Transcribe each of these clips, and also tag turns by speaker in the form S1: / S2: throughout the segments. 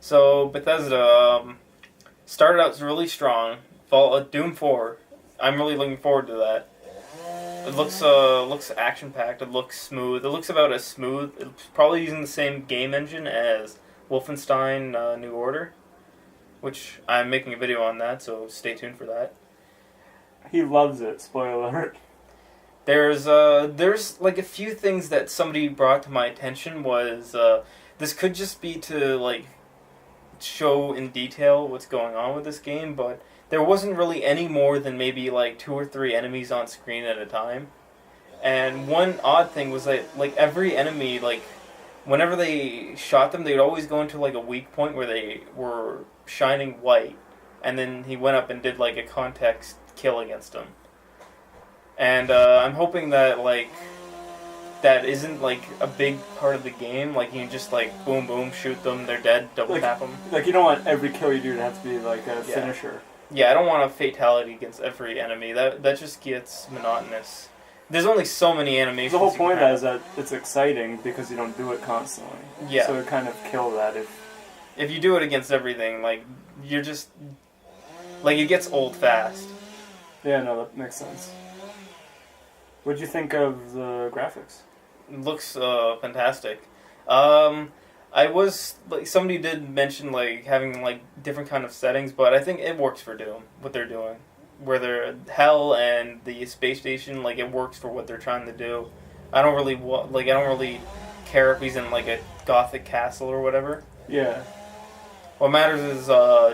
S1: So Bethesda started out really strong. Doom 4. I'm really looking forward to that. It looks action packed. It looks smooth. It looks about as smooth. It's probably using the same game engine as Wolfenstein New Order, which I'm making a video on that. So stay tuned for that.
S2: He loves it. Spoiler alert.
S1: There's like a few things that somebody brought to my attention was this could just be to like show in detail what's going on with this game, but there wasn't really any more than maybe like 2 or 3 enemies on screen at a time. And one odd thing was that like every enemy, like whenever they shot them, they'd always go into like a weak point where they were shining white, and then he went up and did like a context kill against them. And I'm hoping that like that isn't like a big part of the game. Like you can just like boom boom shoot them, they're dead, double tap them.
S2: Like you don't want every kill you do to have to be like a finisher.
S1: Yeah, I don't want a fatality against every enemy. That just gets monotonous. There's only so many animations.
S2: The whole point of that is that it's exciting because you don't do it constantly.
S1: Yeah.
S2: So it kind of kill that
S1: if you do it against everything, like you're just like it gets old fast.
S2: Yeah, no, that makes sense. What'd you think of the graphics?
S1: It looks fantastic. I was like somebody did mention like having like different kind of settings, but I think it works for Doom what they're doing. Where they're hell and the space station, like it works for what they're trying to do. I don't really care if he's in like a gothic castle or whatever.
S2: Yeah.
S1: What matters is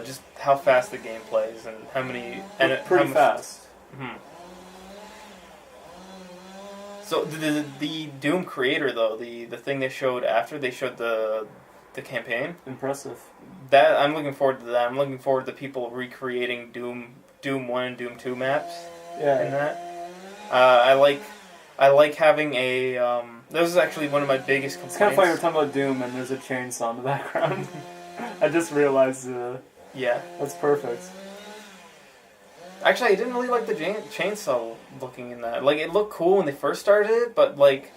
S1: just how fast the game plays and how many
S2: pretty fast.
S1: Mm-hmm. So the Doom creator though, the thing they showed after they showed the campaign.
S2: Impressive.
S1: That I'm looking forward to that. I'm looking forward to people recreating Doom 1 and Doom 2 maps.
S2: Yeah.
S1: In that. I like having a that was actually one of my biggest complaints.
S2: It's kind of funny we're talking about Doom and there's a chainsaw in the background. I just realized
S1: yeah.
S2: That's perfect.
S1: Actually, I didn't really like the chainsaw looking in that. Like, it looked cool when they first started it, but, like,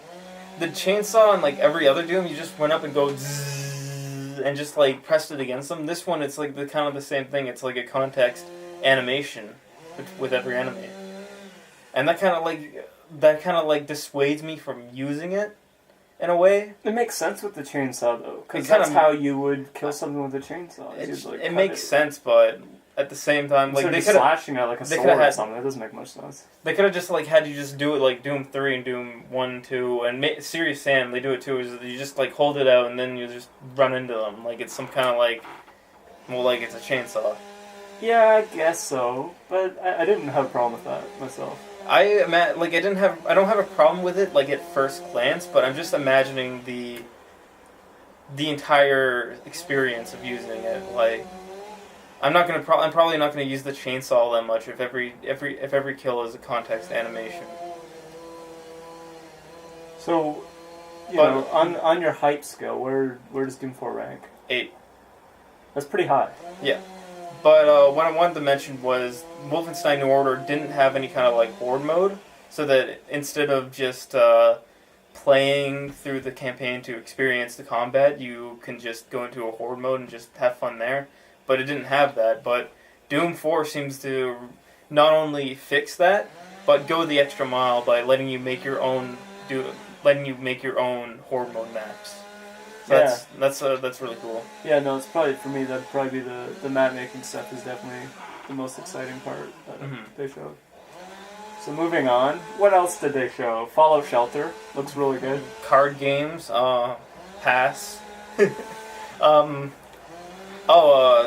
S1: the chainsaw in, like, every other Doom, you just went up and go zzz, and just, like, pressed it against them. This one, it's, like, kind of the same thing. It's, like, a context animation with every enemy. And that kind of, like, dissuades me from using it, in a way.
S2: It makes sense with the chainsaw, though, because that's how you would kill something with a chainsaw.
S1: It makes sense, but at the same time, like they could
S2: slashing out like a sword or something. That doesn't make much sense.
S1: They could have just like had you just do it like Doom 3 and Doom 1, 2, and Serious Sam. They do it too. Is you just like hold it out and then you just run into them like it's some kind of like, well, like it's a chainsaw.
S2: Yeah, I guess so, but I didn't have a problem with that myself.
S1: I don't have a problem with it like at first glance, but I'm just imagining the entire experience of using it like. I'm probably not gonna use the chainsaw that much if every kill is a context animation.
S2: So, you know, on your hype scale, where does Doom 4 rank?
S1: 8.
S2: That's pretty high.
S1: Yeah, but what I wanted to mention was Wolfenstein New Order didn't have any kind of like horde mode, so that instead of just playing through the campaign to experience the combat, you can just go into a horde mode and just have fun there. But it didn't have that. But Doom 4 seems to not only fix that, but go the extra mile by letting you make your own horde mode maps. So that's really cool.
S2: Yeah, no, it's probably for me. That'd probably be the map making stuff is definitely the most exciting part that they showed. So moving on, what else did they show? Fallout Shelter looks really good.
S1: Card games, pass.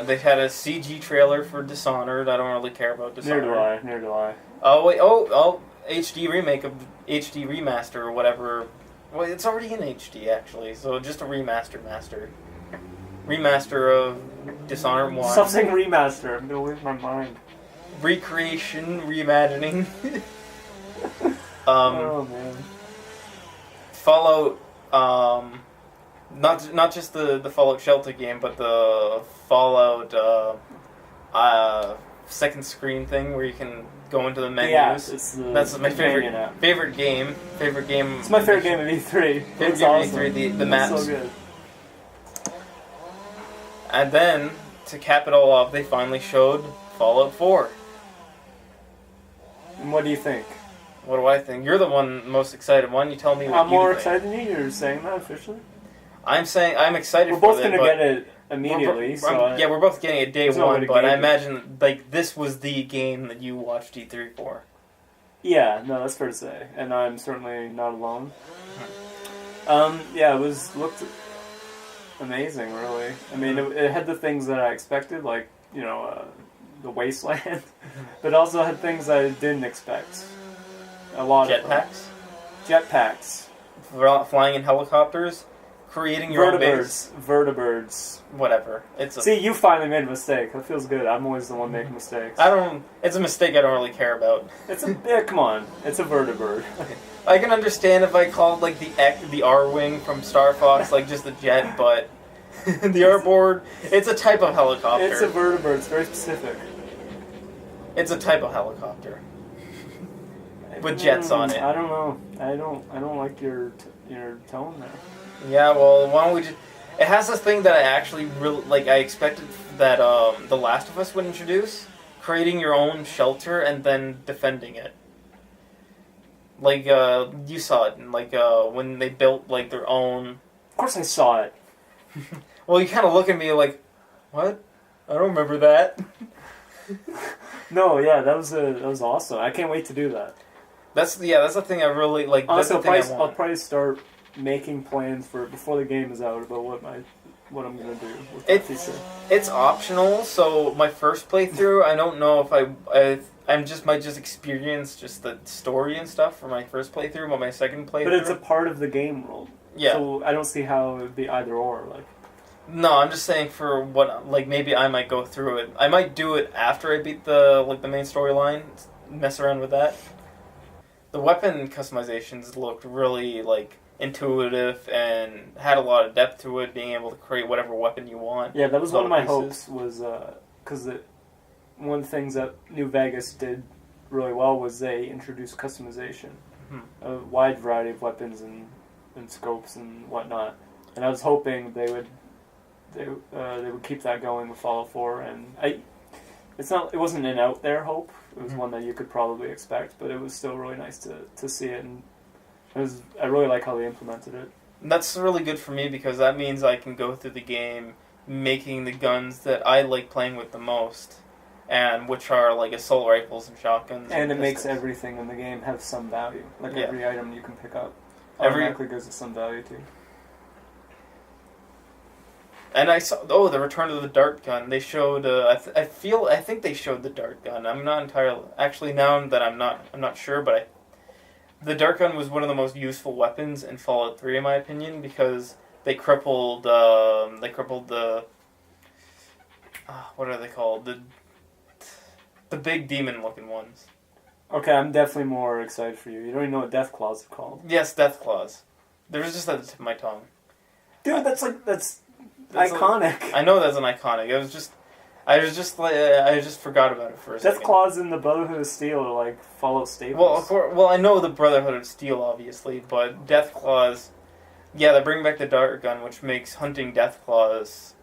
S1: They had a CG trailer for Dishonored. I don't really care about Dishonored.
S2: Neither do I.
S1: Oh, wait, HD remake of HD remaster or whatever. Well, it's already in HD, actually, so just a remaster. Remaster of Dishonored 1.
S2: Stop saying remaster. I'm going to lose my mind.
S1: Recreation, reimagining.
S2: Oh, man.
S1: Fallout, not just the Fallout Shelter game, but the Fallout second screen thing where you can go into the menus.
S2: Yeah,
S1: that's my favorite game.
S2: It's my favorite game of E3.
S1: Favorite game of E3. The maps.
S2: So good.
S1: And then, to cap it all off, they finally showed Fallout 4.
S2: And what do you think?
S1: What do I think? You're the one most excited. Why don't you tell me what
S2: I'm
S1: you
S2: more
S1: think?
S2: excited than you. You're saying that officially?
S1: I'm saying I'm excited
S2: We're
S1: for
S2: both
S1: it.
S2: going to get it immediately.
S1: We're both getting it day
S2: no way
S1: one,
S2: to
S1: but
S2: gauge
S1: I
S2: it.
S1: imagine like this was the game that you watched E3 for.
S2: Yeah, no, that's fair to say. And I'm certainly not alone. Yeah, looked amazing, really. I mean, it had the things that I expected, like, the wasteland, but also had things I didn't expect. A lot of them. Jetpacks.
S1: Flying in helicopters, creating your own base.
S2: Vertibirds.
S1: Whatever.
S2: See, you finally made a mistake. That feels good. I'm always the one making mistakes.
S1: It's a mistake I don't really care about.
S2: Come on. It's a vertibird.
S1: I can understand if I called like the R-wing from Star Fox like just the jet, but the R-board, it's a type of helicopter.
S2: It's a vertibird. It's very specific.
S1: It's a type of helicopter. With jets on it.
S2: I don't know. I don't like your tone there.
S1: Yeah, well, why don't we just... It has this thing that I actually really... Like, I expected that The Last of Us would introduce. Creating your own shelter and then defending it. Like, you saw it. Like, when they built, like, their own...
S2: Of course I saw it.
S1: Well, you kind of look at me like, what? I don't remember that.
S2: No, yeah, that was awesome. I can't wait to do that.
S1: That's the thing I really like.
S2: Honestly,
S1: that's
S2: I'll probably start making plans for before the game is out about what I'm gonna do with that feature.
S1: It's optional, so my first playthrough, I don't know if I might just experience just the story and stuff for my first playthrough, but my second playthrough.
S2: But it's a part of the game world.
S1: Yeah.
S2: So I don't see how it would be either or. Like.
S1: No, I'm just saying for what maybe I might go through it. I might do it after I beat the main storyline, mess around with that. The weapon customizations looked really intuitive and had a lot of depth to it, being able to create whatever weapon you want.
S2: Yeah, that was one of my hopes, was because one of the things that New Vegas did really well was they introduced customization, a wide variety of weapons and scopes and whatnot. And I was hoping they would keep that going with Fallout 4, and it wasn't an out there hope. It was one that you could probably expect, but it was still really nice to see it, and I really like how they implemented it.
S1: That's really good for me because that means I can go through the game making the guns that I like playing with the most, and which are like assault rifles and shotguns.
S2: And it makes everything in the game have some value. Like every item you can pick up automatically gives it some value too. And
S1: I saw the return of the dart gun. They showed. I think they showed the dart gun. I'm not entirely. Actually, now that I'm not sure. But the dart gun was one of the most useful weapons in Fallout 3, in my opinion, because they crippled. The. What are they called? The big demon-looking ones.
S2: Okay, I'm definitely more excited for you. You don't even know what death claws are called.
S1: Yes, death claws. There was just at the tip of my tongue.
S2: Dude, that's iconic.
S1: I know that's an iconic. I just forgot about it for a second.
S2: Death Claws in the Brotherhood of Steel are like Fallout staples.
S1: Well, I know the Brotherhood of Steel, obviously, but Death Claws, yeah, they bring back the dart gun, which makes hunting Death Claws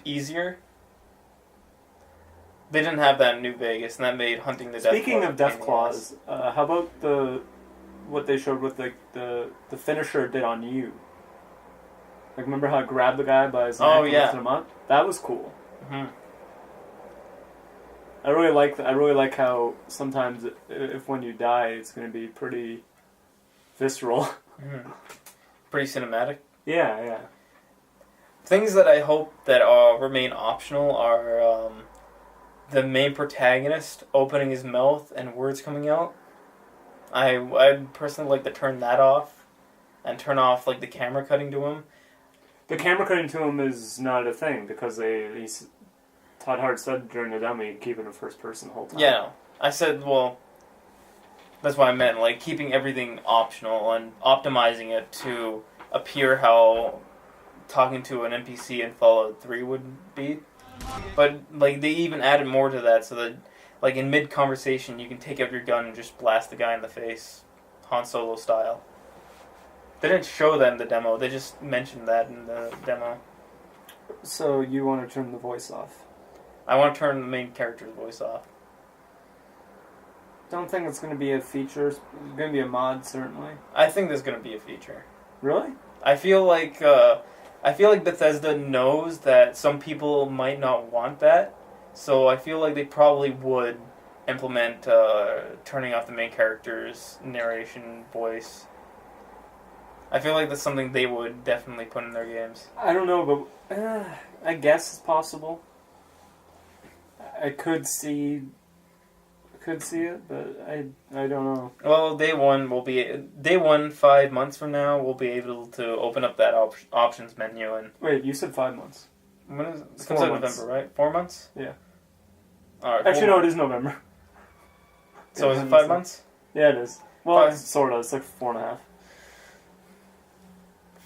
S1: easier. They didn't have that in New Vegas, and that made hunting the Death Claws.
S2: Speaking of Death Claws, how about what they showed with the finisher did on you? Like, remember how I grabbed the guy by his neck and lifted him up? That was cool.
S1: Mm-hmm.
S2: I really like how sometimes if when you die, it's going to be pretty visceral.
S1: Mm-hmm. Pretty cinematic.
S2: Yeah.
S1: Things that I hope that remain optional are the main protagonist opening his mouth and words coming out. I'd personally like to turn that off and turn off the camera cutting to him.
S2: The camera cutting to him is not a thing because Todd Hart said during the demo he'd keep it in first person the whole time.
S1: Yeah, no. I said, well, that's what I meant, keeping everything optional and optimizing it to appear how talking to an NPC in Fallout 3 would be. But they even added more to that so that in mid-conversation you can take out your gun and just blast the guy in the face, Han Solo style. They didn't show that in the demo. They just mentioned that in the demo.
S2: So you want to turn the voice off?
S1: I want to turn the main character's voice off.
S2: Don't think it's going to be a feature. It's going to be a mod, certainly.
S1: I think there's going to be a feature.
S2: Really?
S1: I feel like Bethesda knows that some people might not want that, so I feel like they probably would implement turning off the main character's narration voice. I feel like that's something they would definitely put in their games.
S2: I don't know, but I guess it's possible. I could see it, but I don't know.
S1: Well, day one 5 months from now, we'll be able to open up that options menu and.
S2: Wait, you said 5 months.
S1: When is it? It
S2: It's
S1: comes
S2: 4
S1: out
S2: months.
S1: November, right? 4 months.
S2: Yeah.
S1: All right.
S2: Actually, no, it is November.
S1: So
S2: Yeah,
S1: is it 5 months?
S2: Yeah, it is. Well,
S1: Five.
S2: it's sort of. It's like 4.5.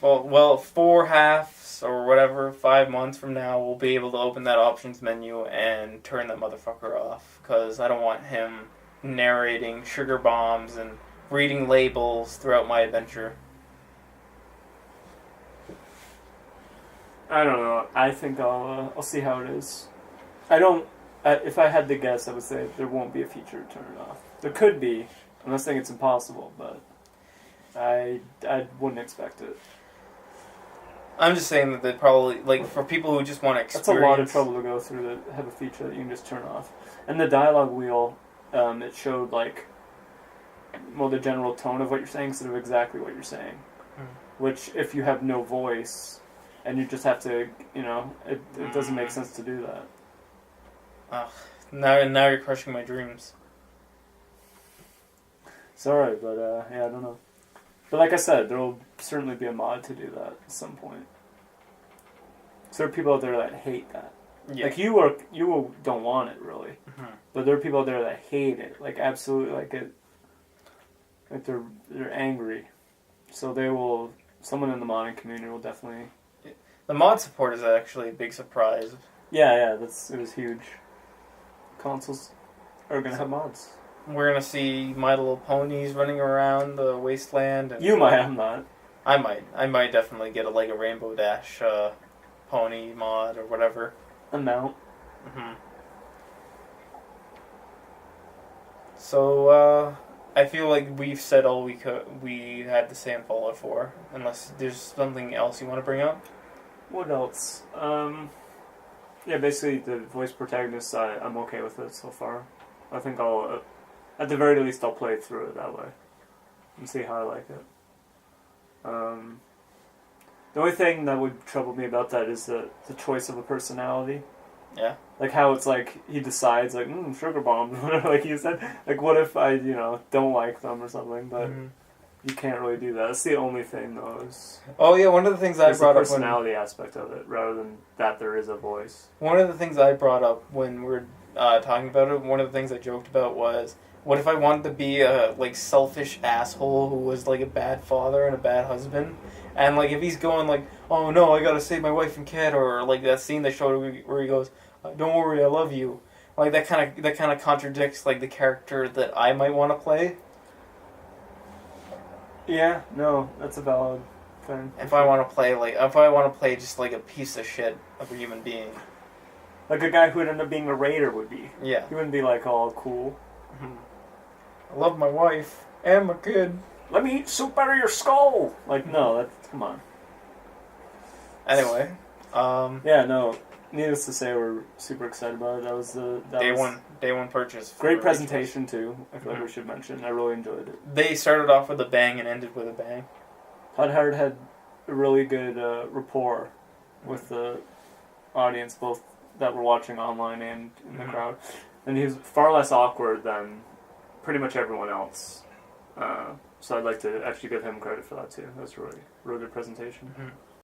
S1: Well, 4 halves or whatever, 5 months from now, we'll be able to open that options menu and turn that motherfucker off. Because I don't want him narrating sugar bombs and reading labels throughout my adventure.
S2: I don't know. I think I'll see how it is. I don't. If I had to guess, I would say there won't be a feature to turn it off. There could be. I'm not saying it's impossible, but I wouldn't expect it.
S1: I'm just saying that they probably, like, for people who just want to experience...
S2: That's a lot of trouble to go through to have a feature that you can just turn off. And the dialogue wheel, it showed, like, well, the general tone of what you're saying instead of exactly what you're saying. Which, if you have no voice, and you just have to, it doesn't make sense to do that.
S1: Ugh, now you're crushing my dreams.
S2: Sorry, but, yeah, I don't know. But like I said, there will certainly be a mod to do that at some point. So there are people out there that hate that.
S1: Yeah.
S2: Like you don't want it really, but there are people out there that hate it. Like absolutely, like they're angry. So they will. Someone in the modding community will definitely.
S1: The mod support is actually a big surprise.
S2: Yeah, it was huge. Consoles are gonna have mods.
S1: We're gonna see My Little Ponies running around the wasteland. And
S2: You might, I'm not.
S1: I might definitely get a Rainbow Dash pony mod or whatever.
S2: A mount.
S1: So I feel like we've said all we had to say on Fallout 4, unless there's something else you want to bring up.
S2: What else? Yeah, basically the voice protagonist. I'm okay with it so far. I think I'll. At the very least, I'll play through it that way and see how I like it. The only thing that would trouble me about that is the choice of a personality.
S1: Yeah.
S2: Like how it's like he decides like sugar bombs, whatever. Like you said, like what if I don't like them or something, but you can't really do that. That's the only thing though.
S1: Oh yeah, one of the things I brought
S2: the
S1: up
S2: personality aspect of it, rather than that there is a voice.
S1: One of the things I brought up when we were talking about it, one of the things I joked about was, what if I wanted to be a selfish asshole who was a bad father and a bad husband, and if he's going oh no, I gotta save my wife and kid, or that scene they showed where he goes, don't worry, I love you, that kind of contradicts the character that I might want to play.
S2: Yeah, no, that's a valid thing.
S1: If I want to play just a piece of shit of a human being,
S2: like a guy who would end up being a raider would be.
S1: Yeah,
S2: he wouldn't be all cool.
S1: I love my wife and my kid.
S2: Let me eat soup out of your skull. No, come on.
S1: Anyway,
S2: yeah, no. Needless to say, we're super excited about it. That was
S1: day one purchase.
S2: Great presentation too. I feel like we should mention. I really enjoyed it.
S1: They started off with a bang and ended with a bang.
S2: Todd Howard had a really good rapport with the audience, both that were watching online and in the crowd, and he was far less awkward than pretty much everyone else. So I'd like to actually give him credit for that too. That was a really good presentation.